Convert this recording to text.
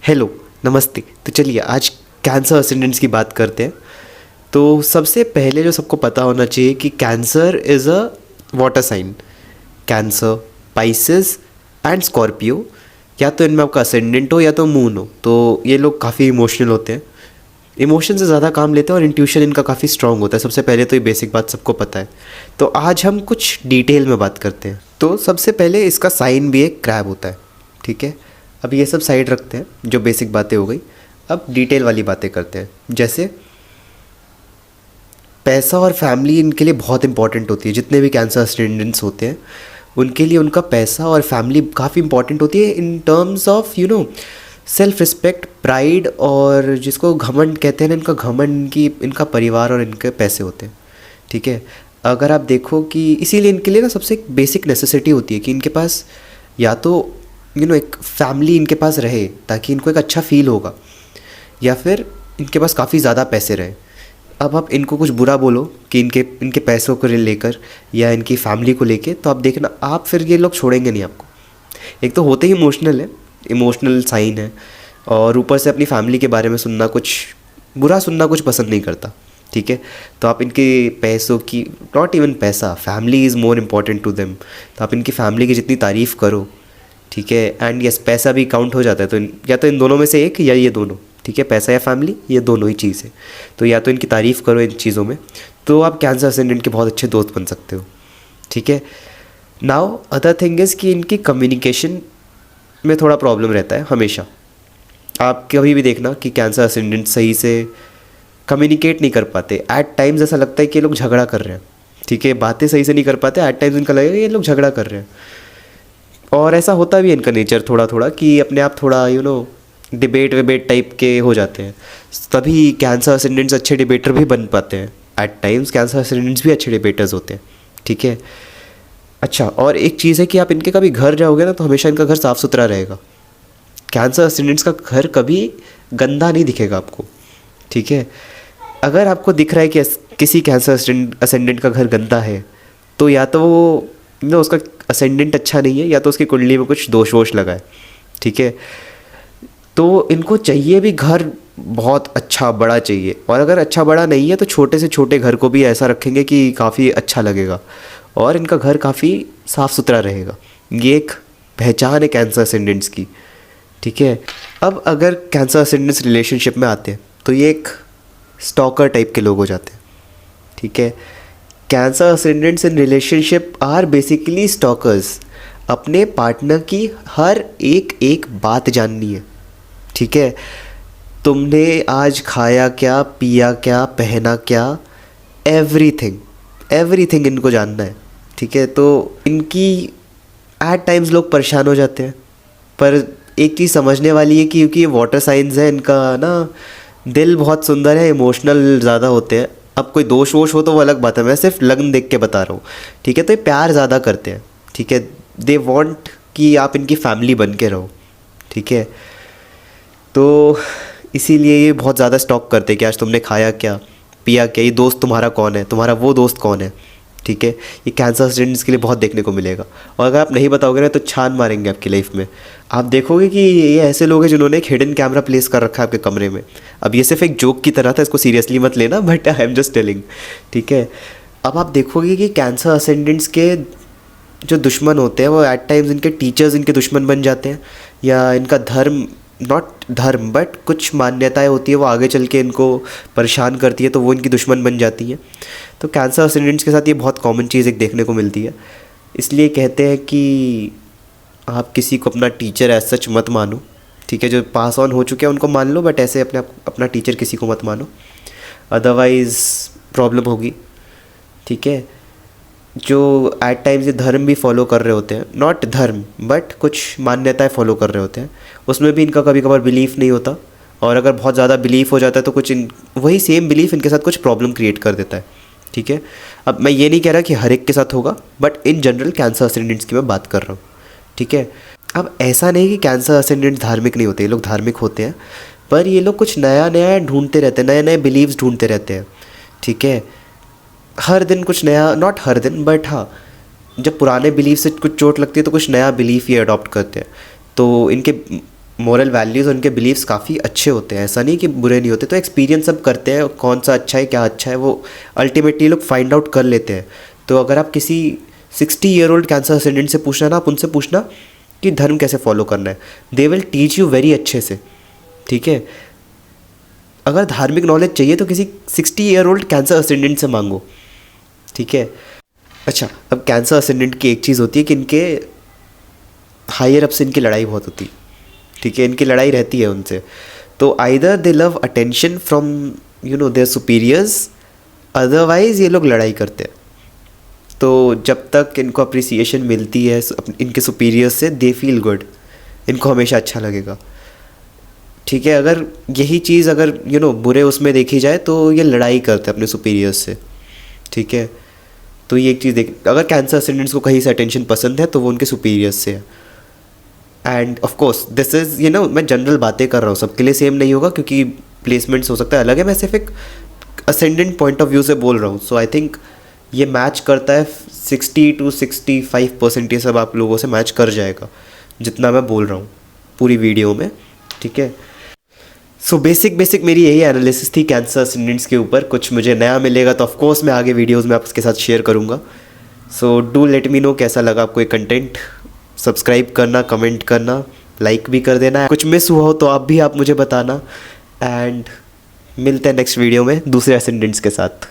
Hello, नमस्ते। तो चलिए आज कैंसर असेंडेंट्स की बात करते हैं। तो सबसे पहले जो सबको पता होना चाहिए कि Cancer is a water sign. Cancer, Pisces and Scorpio, या तो इनमें आपका असेंडेंट हो या तो मून हो। तो ये लोग काफ़ी इमोशनल होते हैं, इमोशन से ज़्यादा काम लेते हैं और इंट्यूशन इनका काफ़ी स्ट्रांग होता है। सबसे पहले तो ये बेसिक बात सबको पता है। तो आज हम कुछ डिटेल में बात करते हैं। तो सबसे पहले इसका साइन भी एक क्रैब होता है, ठीक है। अब ये सब साइड रखते हैं, जो बेसिक बातें हो गई। अब डिटेल वाली बातें करते हैं। जैसे पैसा और फैमिली इनके लिए बहुत इंपॉर्टेंट होती है। जितने भी कैंसर स्टूडेंट्स होते हैं उनके लिए उनका पैसा और फैमिली काफ़ी इंपॉर्टेंट होती है in terms of self respect, pride, और जिसको घमंड कहते हैं ना, इनका घमंड की इनका परिवार और इनके पैसे होते हैं, ठीक है। अगर आप देखो कि इसीलिए इनके लिए ना सबसे एक बेसिक नेसेसिटी होती है कि इनके पास या तो एक फैमिली इनके पास रहे ताकि इनको एक अच्छा फील होगा, या फिर इनके पास काफ़ी ज़्यादा पैसे रहे। अब आप इनको कुछ बुरा बोलो कि इनके इनके पैसों को लेकर या इनकी फैमिली को लेके, तो आप देखना आप फिर ये लोग छोड़ेंगे नहीं आपको। एक तो होते ही इमोशनल है, इमोशनल साइन है, और ऊपर से अपनी फैमिली के बारे में सुनना, कुछ बुरा सुनना कुछ पसंद नहीं करता, ठीक है। तो आप इनके पैसों की, नॉट इवन पैसा, family is more important to them. तो आप इनकी फैमिली की जितनी तारीफ़ करो, ठीक है। एंड यस, पैसा भी काउंट हो जाता है। तो या तो इन दोनों में से एक या ये दोनों, ठीक है। पैसा या फैमिली, ये दोनों ही चीज़ है। तो या तो इनकी तारीफ़ करो इन चीज़ों में, तो आप कैंसर असेंडेंट के बहुत अच्छे दोस्त बन सकते हो, ठीक है। नाउ अदर थिंग इज़ कि इनकी कम्युनिकेशन में थोड़ा प्रॉब्लम रहता है हमेशा। आप कभी भी देखना कि कैंसर असेंडेंट सही से कम्युनिकेट नहीं कर पाते। एट टाइम्स ऐसा लगता है कि ये लोग झगड़ा कर रहे हैं, ठीक है। बातें सही से नहीं कर पाते। एट टाइम्स इनका लगेगा ये लोग झगड़ा कर रहे हैं, और ऐसा होता भी है इनका नेचर थोड़ा थोड़ा कि अपने आप थोड़ा डिबेट विबेट टाइप के हो जाते हैं। तभी कैंसर असेंडेंट्स अच्छे डिबेटर भी बन पाते हैं। एट टाइम्स कैंसर असेंडेंट्स भी अच्छे डिबेटर्स होते हैं, ठीक है। अच्छा, और एक चीज़ है कि आप इनके कभी घर जाओगे ना, तो हमेशा इनका घर साफ़ सुथरा रहेगा। कैंसर असेंडेंट्स का घर कभी गंदा नहीं दिखेगा आपको, ठीक है। अगर आपको दिख रहा है कि किसी कैंसर असेंडेंट का घर गंदा है, तो या तो वो उसका असेंडेंट अच्छा नहीं है, या तो उसकी कुंडली में कुछ दोष वोष लगा है, ठीक है। तो इनको चाहिए भी घर बहुत अच्छा बड़ा चाहिए, और अगर अच्छा बड़ा नहीं है तो छोटे से छोटे घर को भी ऐसा रखेंगे कि काफ़ी अच्छा लगेगा और इनका घर काफ़ी साफ़ सुथरा रहेगा। ये एक पहचान है कैंसर असेंडेंट्स की, ठीक है। अब अगर कैंसर असेंडेंट्स रिलेशनशिप में आते हैं तो ये एक स्टॉकर टाइप के लोग हो जाते हैं, ठीक है। Cancer ascendants in relationship are basically stalkers. अपने पार्टनर की हर एक एक बात जाननी है, ठीक है। तुमने आज खाया क्या, पिया क्या, पहना क्या, एवरीथिंग एवरीथिंग इनको जानना है, ठीक है। तो इनकी एट टाइम्स लोग परेशान हो जाते हैं, पर एक चीज़ समझने वाली है कि क्योंकि ये वाटर साइंस है, इनका ना दिल बहुत सुंदर है, इमोशनल ज़्यादा होते हैं। अब कोई दोष वोश हो तो वो अलग बात है, मैं सिर्फ लगन देख के बता रहा हूँ, ठीक है। तो ये प्यार ज़्यादा करते हैं, ठीक है। दे वांट कि आप इनकी फैमिली बन के रहो, ठीक है। तो इसीलिए ये बहुत ज़्यादा स्टॉक करते हैं कि आज तुमने खाया क्या, पिया क्या, ये दोस्त तुम्हारा कौन है, तुम्हारा वो दोस्त कौन है, ठीक है। ये कैंसर स्टूडेंट्स के लिए बहुत देखने को मिलेगा, और अगर आप नहीं बताओगे ना तो छान मारेंगे आपकी लाइफ में। आप देखोगे कि ये ऐसे लोग हैं जिन्होंने एक हिडन कैमरा प्लेस कर रखा है आपके कमरे में। अब ये सिर्फ एक जोक की तरह था, इसको सीरियसली मत लेना, but I am just telling, ठीक है। अब आप देखोगे कि कैंसर असेंडेंट्स के जो दुश्मन होते हैं वो एट टाइम्स इनके टीचर्स इनके दुश्मन बन जाते हैं, या इनका धर्म, नॉट धर्म बट कुछ मान्यताएं होती है वो आगे चल के इनको परेशान करती है, तो वो इनकी दुश्मन बन जाती हैं। तो कैंसर असेंडेंट्स के साथ ये बहुत कॉमन चीज़ एक देखने को मिलती है। इसलिए कहते हैं कि आप किसी को अपना टीचर एज सच मत मानो, ठीक है। जो पास ऑन हो चुके हैं उनको मान लो, बट ऐसे अपना टीचर किसी को मत मानो, अदरवाइज़ प्रॉब्लम होगी, ठीक है। जो एट टाइम्स ये धर्म भी फॉलो कर रहे होते हैं, नॉट धर्म बट कुछ मान्यताएं फॉलो कर रहे होते हैं, उसमें भी इनका कभी कभार बिलीफ नहीं होता, और अगर बहुत ज़्यादा बिलीफ हो जाता है तो कुछ वही सेम बिलीफ इनके साथ कुछ प्रॉब्लम क्रिएट कर देता है, ठीक है। अब मैं ये नहीं कह रहा कि हर एक के साथ होगा, but in general cancer ascendants की मैं बात कर रहा हूँ, ठीक है। अब ऐसा नहीं कि कैंसर असेंडेंट्स धार्मिक नहीं होते, ये लोग धार्मिक होते हैं, पर ये लोग कुछ नया नया ढूंढते रहते हैं, नए नए बिलीव्स ढूंढते रहते हैं, ठीक है। हर दिन कुछ नया, नॉट हर दिन बट हाँ, जब पुराने बिलीफ से कुछ चोट लगती है तो कुछ नया बिलीफ ये अडॉप्ट करते हैं। तो इनके मोरल वैल्यूज़, उनके बिलीव्स काफ़ी अच्छे होते हैं, ऐसा नहीं कि बुरे नहीं होते। तो एक्सपीरियंस सब करते हैं, कौन सा अच्छा है क्या अच्छा है वो अल्टीमेटली लोग फाइंड आउट कर लेते हैं। तो अगर आप किसी 60 ईयर ओल्ड कैंसर असेंडेंट से पूछना ना, आप उनसे पूछना कि धर्म कैसे फॉलो करना है, they will teach you very अच्छे से, ठीक है। अगर धार्मिक नॉलेज चाहिए तो किसी 60 ईयर ओल्ड कैंसर असेंडेंट से मांगो, ठीक है। अच्छा, अब कैंसर असेंडेंट की एक चीज़ होती है कि इनके हायर अप से इनकी लड़ाई बहुत होती है, ठीक है, इनकी लड़ाई रहती है उनसे। तो either they love attention from their superiors, otherwise ये लोग लड़ाई करते हैं। तो जब तक इनको अप्रिसिएशन मिलती है इनके सुपीरियर्स से, दे फील गुड, इनको हमेशा अच्छा लगेगा, ठीक है। अगर यही चीज़ अगर बुरे उसमें देखी जाए तो ये लड़ाई करते हैं अपने सुपीरियर्स से, ठीक है। तो ये एक चीज़ देख, अगर कैंसर असेंडेंट्स को कहीं से अटेंशन पसंद है तो वो उनके सुपीरियर्स से है। End of course this is मैं जनरल बातें कर रहा हूँ, सबके लिए सेम नहीं होगा क्योंकि प्लेसमेंट्स हो सकता है अलग है। मैं सिर्फ एक असेंडेंट पॉइंट ऑफ व्यू से बोल रहा हूँ। सो आई थिंक ये मैच करता है 60 to 65%, ये सब आप लोगों से मैच कर जाएगा जितना मैं बोल रहा हूँ पूरी वीडियो में, ठीक है। सो बेसिक मेरी यही एनालिसिस थी कैंसर असेंडेंट्स के ऊपर। कुछ मुझे नया मिलेगा तो ऑफकोर्स मैं आगे वीडियोज़ में आपके साथ शेयर करूँगा। So do let me know कैसा लगा आपको ये कंटेंट। सब्सक्राइब करना, कमेंट करना, लाइक भी कर देना। कुछ मिस हुआ हो तो आप मुझे बताना। एंड मिलते हैं नेक्स्ट वीडियो में दूसरे असेंडेंट्स के साथ।